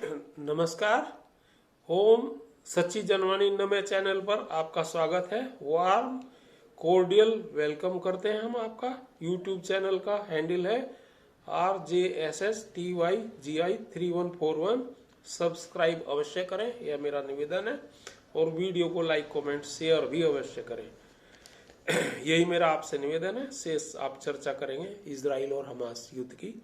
नमस्कार। ओम सच्ची जनवाणी नमे चैनल पर आपका स्वागत है। वार्म कोर्डियल वेलकम करते हैं हम आपका। यूट्यूब चैनल का हैंडल है RJSSTYGI3141। सब्सक्राइब अवश्य करें, यह मेरा निवेदन है। और वीडियो को लाइक कमेंट शेयर भी अवश्य करें, यही मेरा आपसे निवेदन है। शेष आप चर्चा करेंगे इजराइल और हमास युद्ध की।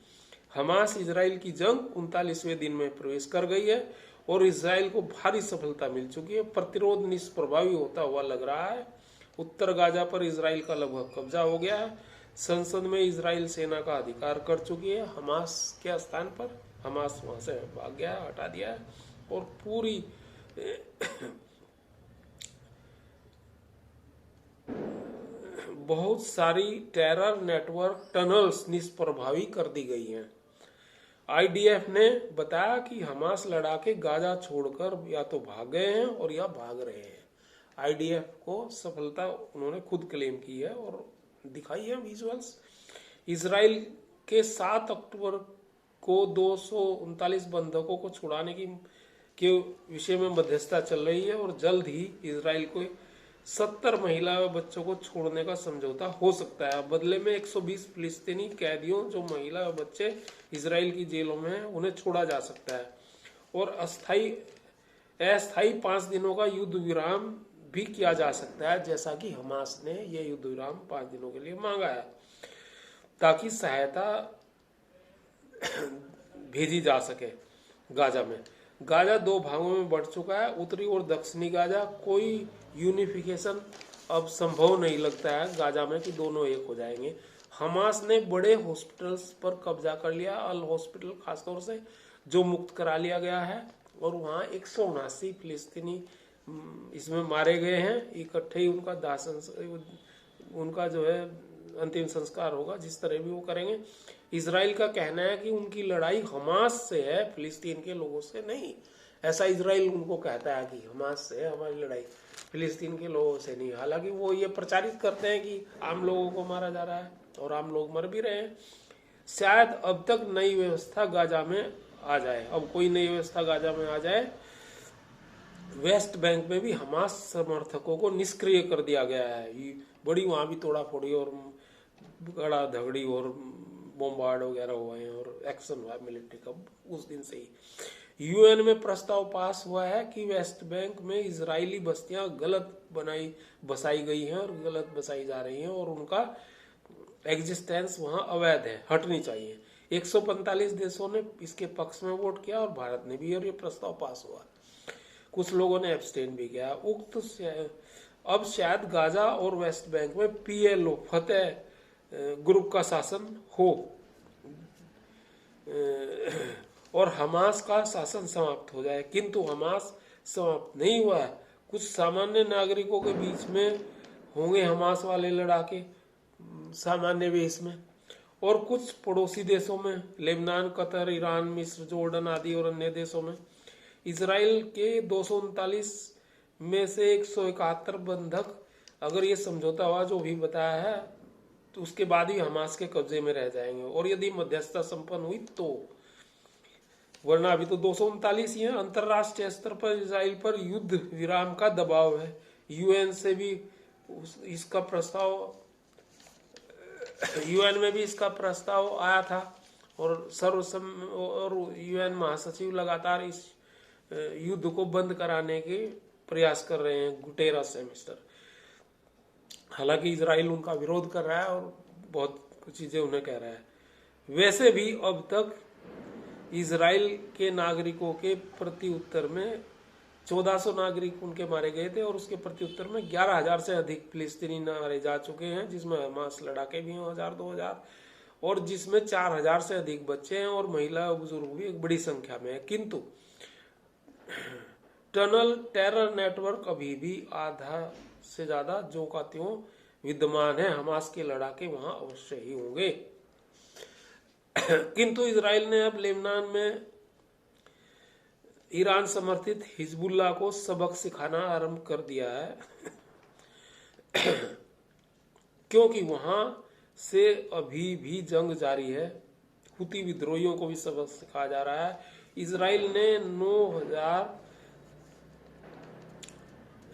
हमास इजराइल की जंग 39वें दिन में प्रवेश कर गई है और इजराइल को भारी सफलता मिल चुकी है। प्रतिरोध निष्प्रभावी होता हुआ लग रहा है। उत्तर गाजा पर इजराइल का लगभग कब्जा हो गया है। संसद में इजराइल सेना का अधिकार कर चुकी है हमास के स्थान पर। हमास वहां से भाग गया, हटा दिया है और पूरी बहुत सारी टेरर नेटवर्क टनल्स निष्प्रभावी कर दी गई हैं। आईडीएफ ने बताया कि हमास लड़ाके गाजा छोड़कर या तो भाग गए हैं और या भाग रहे हैं। आईडीएफ को सफलता उन्होंने खुद क्लेम की है और दिखाई है विजुअल्स। इजराइल के 7 अक्टूबर को 239 बंधकों को छुड़ाने के विषय में मध्यस्थता चल रही है और जल्द ही इजराइल को 70 महिला व बच्चों को छोड़ने का समझौता हो सकता है। बदले में 120 फिलिस्तीनी कैदियों जो महिला व बच्चे इजराइल की जेलों में हैं उन्हें छोड़ा जा सकता है और अस्थायी 5 दिनों का युद्ध विराम भी किया जा सकता है, जैसा कि हमास ने यह युद्ध विराम 5 दिनों के लिए मांगा है ताकि सहायता भेजी जा सके गाजा में। गाजा 2 भागों में बढ़ चुका है, उत्तरी और दक्षिणी गाजा। कोई यूनिफिकेशन अब संभव नहीं लगता है गाजा में कि दोनों एक हो जाएंगे। हमास ने बड़े हॉस्पिटल्स पर कब्जा कर लिया, अल हॉस्पिटल खासतौर से, जो मुक्त करा लिया गया है और वहाँ 179 फिलिस्तीनी इसमें मारे गए हैं। इकट्ठे ही उनका जो है अंतिम संस्कार होगा, जिस तरह भी वो करेंगे। इजराइल का कहना है कि उनकी लड़ाई हमास से है, फिलिस्तीन के लोगों से नहीं। ऐसा इजराइल उनको कहता है कि हमास से है हमारी लड़ाई, फिलिस्तीन के लोगों से नहीं। हालांकि वो ये प्रचारित करते हैं कि आम लोगों को मारा जा रहा है और आम लोग मर भी रहे हैं। शायद अब तक नई व्यवस्था गाजा में आ जाए, अब कोई नई व्यवस्था गाजा में आ जाए। वेस्ट बैंक में भी हमास समर्थकों को निष्क्रिय कर दिया गया है। बड़ी वहां भी तोड़ा फोड़ी और गड़ा धगड़ी और बॉम्बार्ड वगैरह हुए हैं और एक्शन हुआ मिलिट्री का उस दिन से ही। यूएन में प्रस्ताव पास हुआ है कि वेस्ट बैंक में इजरायली बस्तियां गलत बसाई गई हैं और गलत बसाई जा रही हैं और उनका एग्जिस्टेंस वहां अवैध है, हटनी चाहिए। 145 देशों ने इसके पक्ष में वोट किया और भारत ने भी, और ये प्रस्ताव पास हुआ। कुछ लोगों ने एब्सटेन भी किया। अब शायद गाजा और वेस्ट बैंक में पीएलओ फतेह ग्रुप का शासन हो और हमास का शासन समाप्त हो जाए, किंतु हमास समाप्त नहीं हुआ है। कुछ सामान्य नागरिकों के बीच में होंगे हमास वाले लड़ाके सामान्य बेस में, और कुछ पड़ोसी देशों में, लेबनान, कतर, ईरान, मिस्र, जॉर्डन आदि और अन्य देशों में। इजराइल के 239 में से 171 बंधक, अगर ये समझौता हुआ जो भी बताया है, तो उसके बाद ही हमास के कब्जे में रह जाएंगे और यदि मध्यस्थता संपन्न हुई तो, वरना अभी तो 239 ही है। अंतरराष्ट्रीय स्तर पर इजराइल पर युद्ध विराम का दबाव है। यूएन से भी इसका प्रस्ताव, यूएन में भी इसका प्रस्ताव आया था और यूएन महासचिव लगातार इस युद्ध को बंद कराने के प्रयास कर रहे हैं, गुटेरस है मिस्टर। हालांकि इजराइल उनका विरोध कर रहा है और बहुत कुछ चीजें उन्हें कह रहा है। वैसे भी अब तक इजराइल के नागरिकों के प्रति उत्तर में 1400 नागरिक उनके मारे गए थे और उसके प्रति उत्तर में 11,000 से अधिक फिलिस्तीनी मारे जा चुके हैं, जिसमें हमास लड़ाके भी हैं 1000-2000, और जिसमें 4000 से अधिक बच्चे हैं और महिला और बुजुर्ग भी एक बड़ी संख्या में है। किंतु टनल टेरर नेटवर्क अभी भी आधा से ज्यादा ज्यों का त्यों विद्यमान है। हमास के लड़ाके वहां अवश्य ही होंगे। किंतु इजराइल ने अब लेबनान में ईरान समर्थित हिजबुल्लाह को सबक सिखाना आरंभ कर दिया है क्योंकि वहां से अभी भी जंग जारी है। हुती विद्रोहियों को भी सबक सिखाया जा रहा है। इजराइल ने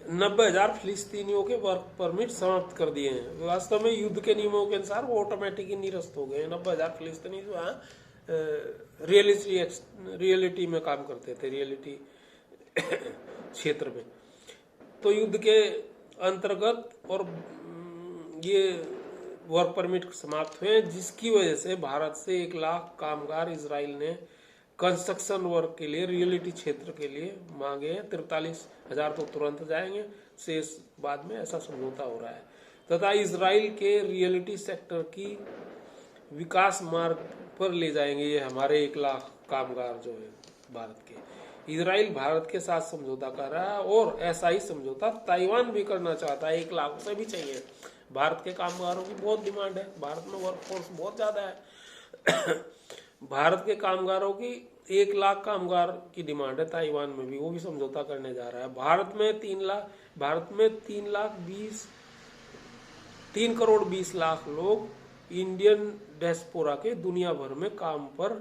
90,000 फिलिस्तीनियों के वर्क परमिट समाप्त कर दिए हैं। वास्तव में युद्ध के नियमों के अनुसार वो ऑटोमेटिक ही निरस्त हो गए। 90,000 फिलिस्तीनी जो है रियलिटी में काम करते थे, रियलिटी क्षेत्र में। तो युद्ध के अंतर्गत और ये वर्क परमिट समाप्त हुए, जिसकी वजह से भारत से 1 लाख कामगार इजराइल ने कंस्ट्रक्शन वर्क के लिए रियलिटी क्षेत्र के लिए मांगे हैं। 43,000 तो तुरंत जाएंगे, शेष बाद में, ऐसा समझौता हो रहा है। तथा इजराइल के रियलिटी सेक्टर की विकास मार्ग पर ले जाएंगे ये हमारे 1 लाख कामगार जो है भारत के। इजराइल भारत के साथ समझौता कर रहा है और ऐसा ही समझौता ताइवान भी करना चाहता है। 1 लाख से भी चाहिए। भारत के कामगारों की बहुत डिमांड है, भारत में वर्कफोर्स बहुत ज्यादा है। भारत के कामगारों की 1 लाख कामगार की डिमांड है ताइवान में भी, वो भी समझौता करने जा रहा है। भारत में 3 करोड़ 20 लाख लोग इंडियन डियास्पोरा के दुनिया भर में काम पर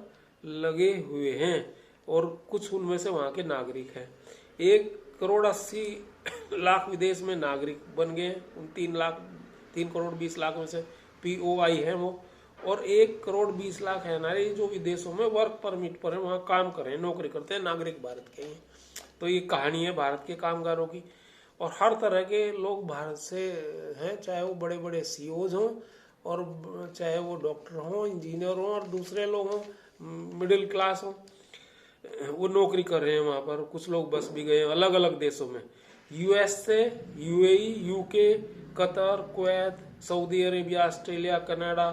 लगे हुए हैं और कुछ उनमें से वहां के नागरिक हैं। 1 करोड़ 80 लाख विदेश में नागरिक बन गए। उन 3 करोड़ 20 लाख में से POI है वो, और 1 करोड़ 20 लाख है हमारे जो विदेशों में वर्क परमिट पर है, वहां काम कर रहे हैं, नौकरी करते हैं, नागरिक भारत के हैं। तो ये कहानी है भारत के कामगारों की। और हर तरह के लोग भारत से हैं, चाहे वो बड़े बड़े CEOs हों और चाहे वो डॉक्टर हों, इंजीनियर हों और दूसरे लोग हों, मिडिल क्लास हों, वो नौकरी कर रहे हैं वहां पर। कुछ लोग बस भी गए अलग अलग देशों में, US से, UAE, UK, Qatar, Kuwait, Saudi Arabia, Australia, Canada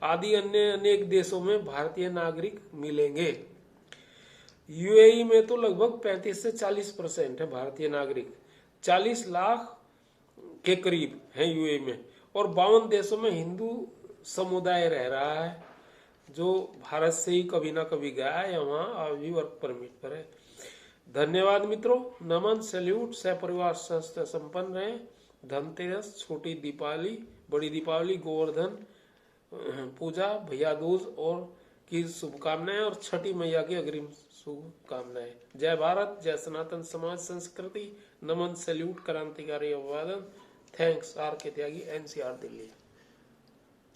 आदि अन्य अनेक देशों में भारतीय नागरिक मिलेंगे। UAE में तो लगभग 35 से 40% है भारतीय नागरिक, 40 लाख के करीब है UAE में। और 52 देशों में हिंदू समुदाय रह रहा है जो भारत से ही कभी ना कभी गया है या वहां अभी वर्क परमिट पर है। धन्यवाद मित्रों, नमन, सैल्यूट। सपरिवार स्वस्थ संपन्न रहे। धनतेरस, छोटी दीपावली, बड़ी दीपावली, गोवर्धन पूजा, भैया दूज और की शुभकामनाएं और छठी मैया की अग्रिम शुभकामनाएं। जय भारत, जय सनातन समाज संस्कृति। नमन, सैल्यूट, क्रांतिकारी अभिवादन। थैंक्स। RK त्यागी, NCR दिल्ली।